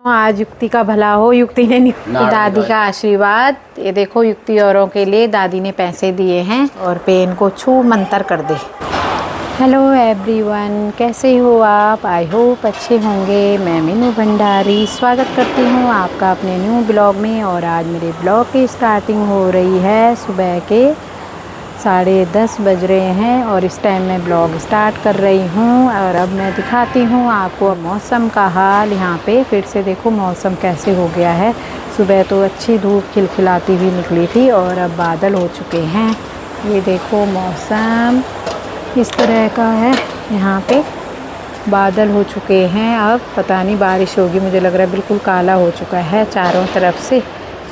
आज युक्ति का भला हो। युक्ति ने दादी का आशीर्वाद, ये देखो युक्ति औरों के लिए दादी ने पैसे दिए हैं और पेन को छू मंतर कर दे। हेलो एवरीवन, कैसे हो आप? आई होप अच्छे होंगे। मैं मीनू भंडारी स्वागत करती हूँ आपका अपने न्यू ब्लॉग में। और आज मेरे ब्लॉग की स्टार्टिंग हो रही है सुबह के 10:30 बज रहे हैं और इस टाइम मैं ब्लॉग स्टार्ट कर रही हूँ। और अब मैं दिखाती हूँ आपको मौसम का हाल। यहाँ पे फिर से देखो मौसम कैसे हो गया है। सुबह तो अच्छी धूप खिलखिलाती हुई निकली थी और अब बादल हो चुके हैं। ये देखो मौसम इस तरह का है। यहाँ पे बादल हो चुके हैं, अब पता नहीं बारिश होगी। मुझे लग रहा है बिल्कुल काला हो चुका है चारों तरफ से।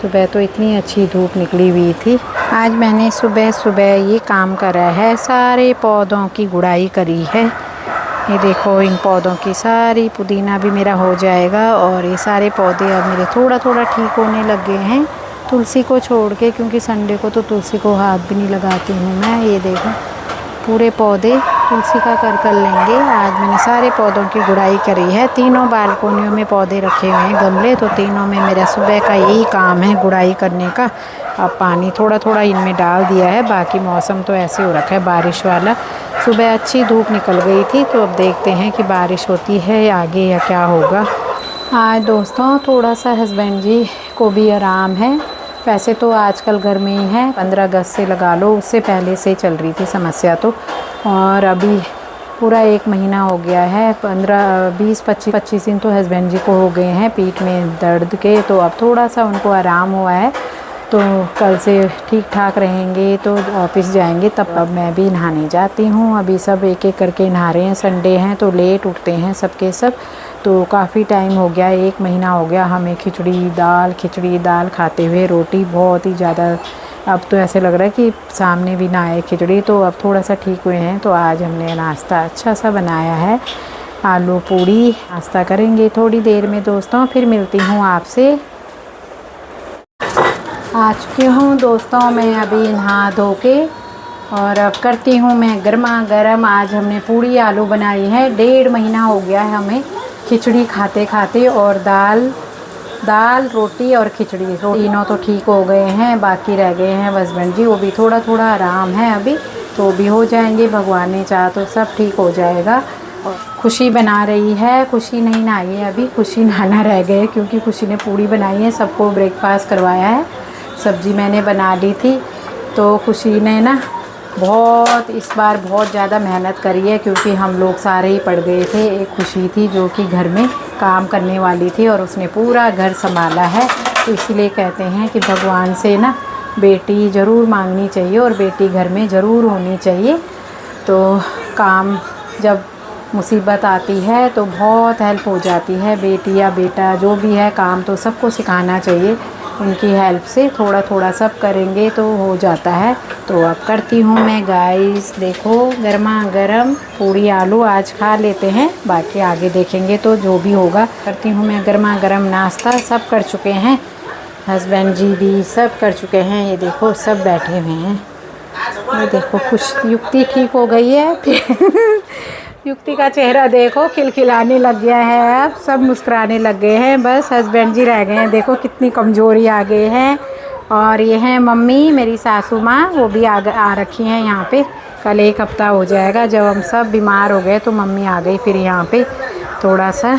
सुबह तो इतनी अच्छी धूप निकली हुई थी। आज मैंने सुबह सुबह ये काम करा है, सारे पौधों की गुड़ाई करी है। ये देखो इन पौधों की सारी, पुदीना भी मेरा हो जाएगा और ये सारे पौधे अब मेरे थोड़ा थोड़ा ठीक होने लग गए हैं, तुलसी को छोड़ के, क्योंकि संडे को तो तुलसी को हाथ भी नहीं लगाती हूँ मैं। ये देखो पूरे पौधे तुलसी का कर लेंगे। आज मैंने सारे पौधों की गुड़ाई करी है। तीनों बालकोनियों में पौधे रखे हुए हैं गमले, तो तीनों में मेरा सुबह का यही काम है गुड़ाई करने का। अब पानी थोड़ा थोड़ा इनमें डाल दिया है, बाकी मौसम तो ऐसे हो रखा है बारिश वाला। सुबह अच्छी धूप निकल गई थी, तो अब देखते हैं कि बारिश होती है आगे या क्या होगा। आज दोस्तों थोड़ा सा हस्बैंड जी को भी आराम है। वैसे तो आजकल गर्मी है, 15 अगस्त से लगा लो, उससे पहले से चल रही थी समस्या तो। और अभी पूरा 1 महीना हो गया है। 15-20-25 दिन तो हस्बैंड जी को हो गए हैं पीठ में दर्द के, तो अब थोड़ा सा उनको आराम हुआ है। तो कल से ठीक ठाक रहेंगे तो ऑफिस जाएंगे। तब अब मैं भी नहाने जाती हूँ। अभी सब एक एक करके नहा रहे हैं, संडे हैं तो लेट उठते हैं सबके सब। तो काफ़ी टाइम हो गया, 1 महीना हो गया हमें खिचड़ी दाल खाते हुए। रोटी बहुत ही ज़्यादा, अब तो ऐसे लग रहा है कि सामने भी ना आए खिचड़ी। तो अब थोड़ा सा ठीक हुए हैं। तो आज हमने नाश्ता अच्छा सा बनाया है, आलू पूड़ी। नाश्ता करेंगे थोड़ी देर में दोस्तों, फिर मिलती हूँ आपसे। आ चुकी हूँ दोस्तों मैं अभी नहा धो के, और अब करती हूँ मैं गर्मा गर्म। आज हमने पूड़ी आलू बनाई है। 1.5 महीना हो गया है हमें खिचड़ी खाते खाते, और दाल रोटी और खिचड़ी तीनों तो ठीक हो गए हैं। बाकी रह गए हैं हस्बैंड जी, वो भी थोड़ा थोड़ा आराम है अभी, तो भी हो जाएंगे। भगवान ने चाहा तो सब ठीक हो जाएगा। और खुशी बना रही है, खुशी नहीं नहाई है अभी, खुशी नहाना रह गए, क्योंकि खुशी ने पूड़ी बनाई है, सबको ब्रेकफास्ट करवाया है। सब्ज़ी मैंने बना ली थी। तो खुशी ने ना इस बार बहुत ज़्यादा मेहनत करी है, क्योंकि हम लोग सारे ही पड़ गए थे। एक खुशी थी जो कि घर में काम करने वाली थी और उसने पूरा घर संभाला है। तो इसीलिए कहते हैं कि भगवान से ना बेटी ज़रूर मांगनी चाहिए और बेटी घर में ज़रूर होनी चाहिए। तो काम जब मुसीबत आती है तो बहुत हेल्प हो जाती है। बेटी या बेटा जो भी है, काम तो सबको सिखाना चाहिए। उनकी हेल्प से थोड़ा थोड़ा सब करेंगे तो हो जाता है। तो अब करती हूँ मैं गाइस, देखो गर्मा गर्म पूड़ी आलू आज खा लेते हैं, बाकी आगे देखेंगे तो जो भी होगा। करती हूँ मैं गर्मा गर्म नाश्ता। सब कर चुके हैं, हस्बैंड जी भी सब कर चुके हैं। ये देखो सब बैठे हुए हैं। ये देखो खुश युक्ति ठीक हो गई है युक्ति का चेहरा देखो खिलखिलाने लग गया है, अब सब मुस्कुराने लग गए हैं। बस हस्बैंड जी रह गए हैं, देखो कितनी कमज़ोरी आ गए हैं। और ये हैं मम्मी, मेरी सासू माँ, वो भी आ रखी हैं यहाँ पे। कल 1 हफ्ता हो जाएगा जब हम सब बीमार हो गए, तो मम्मी आ गई फिर यहाँ पे थोड़ा सा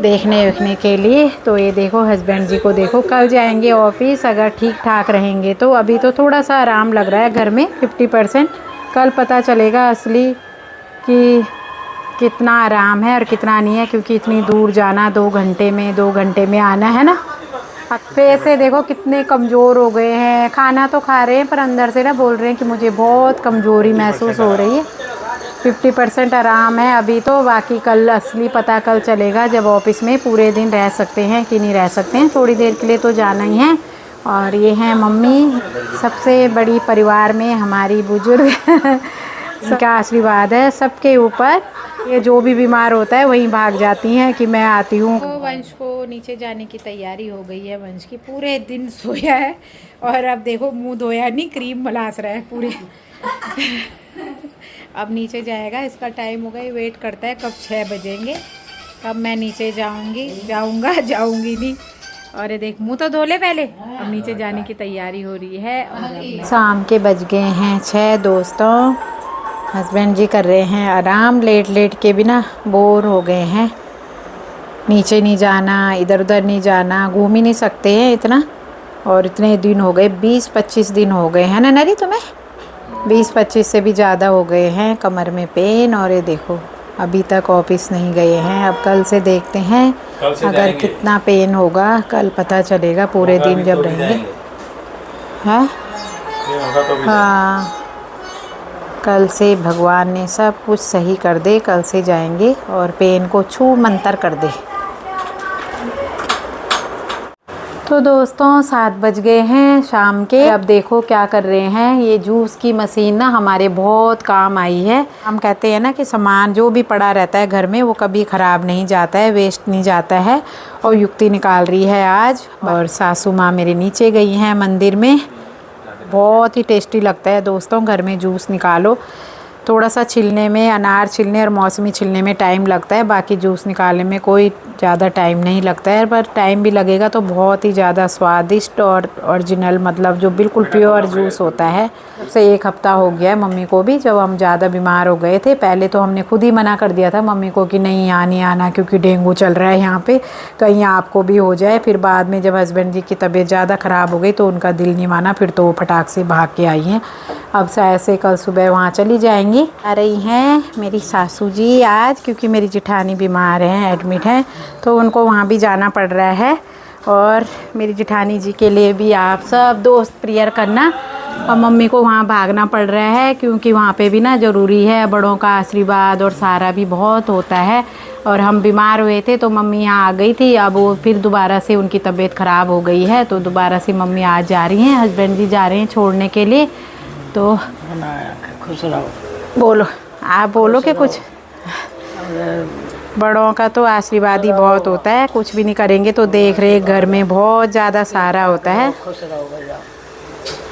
देखने के लिए। तो ये देखो हस्बैंड जी को देखो, कल जाएंगे ऑफिस अगर ठीक ठाक रहेंगे तो। अभी तो थोड़ा सा आराम लग रहा है घर में 50%। कल पता चलेगा असली कि कितना आराम है और कितना नहीं है, क्योंकि इतनी दूर जाना 2 घंटे में आना है ना। फेस से देखो कितने कमज़ोर हो गए हैं। खाना तो खा रहे हैं पर अंदर से ना बोल रहे हैं कि मुझे बहुत कमज़ोरी महसूस हो रही है। 50% आराम है अभी तो, बाकी कल असली पता कल चलेगा जब ऑफिस में पूरे दिन रह सकते हैं कि नहीं रह सकते हैं। थोड़ी देर के लिए तो जाना ही है। और ये हैं मम्मी, सबसे बड़ी परिवार में हमारी बुजुर्ग इनका आशीर्वाद है सबके ऊपर। ये जो भी बीमार होता है वहीं भाग जाती हैं कि मैं आती हूँ। तो वंश को नीचे जाने की तैयारी हो गई है। वंश की पूरे दिन सोया है और अब देखो मुंह धोया नहीं, क्रीम मलास रहा है पूरे अब नीचे जाएगा, इसका टाइम हो गया, वेट करता है कब 6 बजेंगे। अब मैं नीचे जाऊंगी नहीं। और ये देख मुँह तो धो ले पहले, अब नीचे जाने की तैयारी हो रही है। और शाम के बज गए हैं 6 दोस्तों। हस्बैंड जी कर रहे हैं आराम, लेट के भी ना बोर हो गए हैं। नीचे नहीं जाना, इधर उधर नहीं जाना, घूम ही नहीं सकते हैं इतना। और इतने दिन हो गए, 20-25 दिन हो गए हैं ना नरी तुम्हें, 20-25 से भी ज़्यादा हो गए हैं कमर में पेन। और ये देखो अभी तक ऑफिस नहीं गए हैं। अब कल से देखते हैं अगर कितना पेन होगा, कल पता चलेगा पूरे दिन जब रहेंगे। हाँ हाँ, कल से भगवान ने सब कुछ सही कर दे, कल से जाएंगे और पेन को छू मंतर कर दे। तो दोस्तों 7 बज गए हैं शाम के। अब देखो क्या कर रहे हैं, ये जूस की मशीन ना हमारे बहुत काम आई है। हम कहते हैं ना कि सामान जो भी पड़ा रहता है घर में वो कभी ख़राब नहीं जाता है, वेस्ट नहीं जाता है। और युक्ति निकाल रही है आज। और सासू माँ मेरे नीचे गई हैं मंदिर में। बहुत ही टेस्टी लगता है दोस्तों घर में जूस निकालो। थोड़ा सा छिलने में, अनार छिलने और मौसमी छिलने में टाइम लगता है, बाकी जूस निकालने में कोई ज़्यादा टाइम नहीं लगता है। पर टाइम भी लगेगा तो बहुत ही ज़्यादा स्वादिष्ट और ओरिजिनल, मतलब जो बिल्कुल प्योर जूस होता है। से 1 हफ़्ता हो गया है मम्मी को भी, जब हम ज़्यादा बीमार हो गए थे। पहले तो हमने खुद ही मना कर दिया था मम्मी को कि नहीं यहाँ नहीं आना, क्योंकि डेंगू चल रहा है यहाँ पे, कहीं आपको भी हो जाए। फिर बाद में जब हस्बैंड जी की तबीयत ज़्यादा ख़राब हो गई तो उनका दिल नहीं माना, फिर तो वो फटाक से भाग के आई हैं। अब शायद से कल सुबह वहाँ चली जाएंगी। आ रही हैं मेरी सासू जी आज, क्योंकि मेरी जिठानी बीमार हैं, एडमिट हैं, तो उनको वहाँ भी जाना पड़ रहा है। और मेरी जिठानी जी के लिए भी आप सब दोस्त प्रेयर करना। और मम्मी को वहाँ भागना पड़ रहा है क्योंकि वहाँ पे भी ना ज़रूरी है, बड़ों का आशीर्वाद और सारा भी बहुत होता है। और हम बीमार हुए थे तो मम्मी यहाँ आ गई थी, अब वो फिर दोबारा से उनकी तबीयत ख़राब हो गई है तो दोबारा से मम्मी आज जा रही हैं, हस्बैंड जी जा रहे हैं छोड़ने के लिए। तो खुश रहो, बोलो आप बोलो कि कुछ। बड़ों का तो आशीर्वाद ही बहुत होता है, कुछ भी नहीं करेंगे तो देख रहे घर में बहुत ज़्यादा सारा होता है। खुश रहो भैया।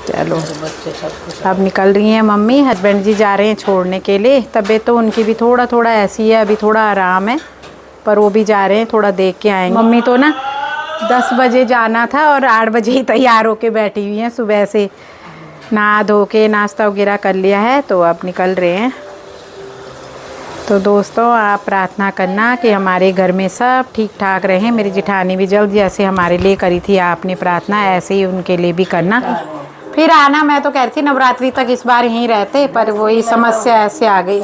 चलो बच्चे सब खुश। अब निकल रही हैं मम्मी, हस्बैंड जी जा रहे हैं छोड़ने के लिए। तबीयत तो उनकी भी थोड़ा ऐसी है, अभी थोड़ा आराम है, पर वो भी जा रहे हैं, थोड़ा देख के आएंगे। मम्मी तो ना 10 बजे जाना था और 8 बजे ही तैयार होके बैठी हुई हैं, सुबह से नहा धो के नाश्ता वगैरह कर लिया है, तो अब निकल रहे हैं। तो दोस्तों आप प्रार्थना करना कि हमारे घर में सब ठीक ठाक रहें। मेरी जिठानी भी जल्द, जैसे हमारे लिए करी थी आपने प्रार्थना, ऐसे ही उनके लिए भी करना। फिर आना, मैं तो कह रही थी नवरात्रि तक इस बार यहीं रहते, पर वही समस्या ऐसे आ गई।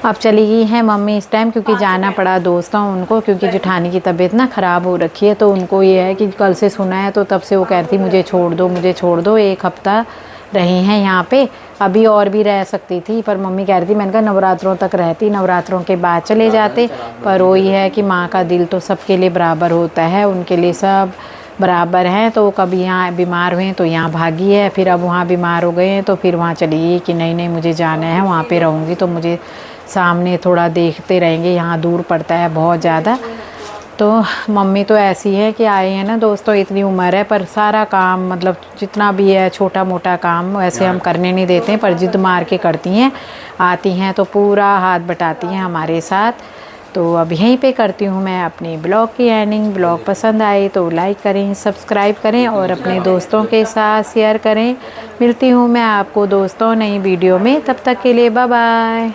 अब चली गई हैं मम्मी इस टाइम, क्योंकि जाना पड़ा दोस्तों उनको, क्योंकि जिठानी की तबीयत ना ख़राब हो रखी है। तो उनको ये है कि कल से सुना है, तो तब से वो कह रही थी मुझे छोड़ दो। 1 हफ़्ता रही हैं यहाँ पे, अभी और भी रह सकती थी, पर मम्मी कह रही थी, मैंने कहा नवरात्रों तक रहती, नवरात्रों के बाद चले जाते। पर वही है कि माँ का दिल तो सबके लिए बराबर होता है, उनके लिए सब बराबर हैं। तो कभी यहाँ बीमार हुए तो यहाँ भागी है, फिर अब वहाँ बीमार हो गए हैं तो फिर वहाँ चली गई कि नहीं मुझे जाना है, वहाँ पे रहूँगी तो मुझे सामने थोड़ा देखते रहेंगे, यहाँ दूर पड़ता है बहुत ज़्यादा। तो मम्मी तो ऐसी है कि आए हैं ना दोस्तों, इतनी उम्र है पर सारा काम, मतलब जितना भी है छोटा मोटा काम वैसे हम करने नहीं देते, पर जिद मार के करती हैं। आती हैं तो पूरा हाथ बटाती हैं हमारे साथ। तो अब यहीं पे करती हूँ मैं अपनी ब्लॉग की एंडिंग। ब्लॉग पसंद आए तो लाइक करें, सब्सक्राइब करें और अपने दोस्तों के साथ शेयर करें। मिलती हूँ मैं आपको दोस्तों नई वीडियो में, तब तक के लिए बाय बाय।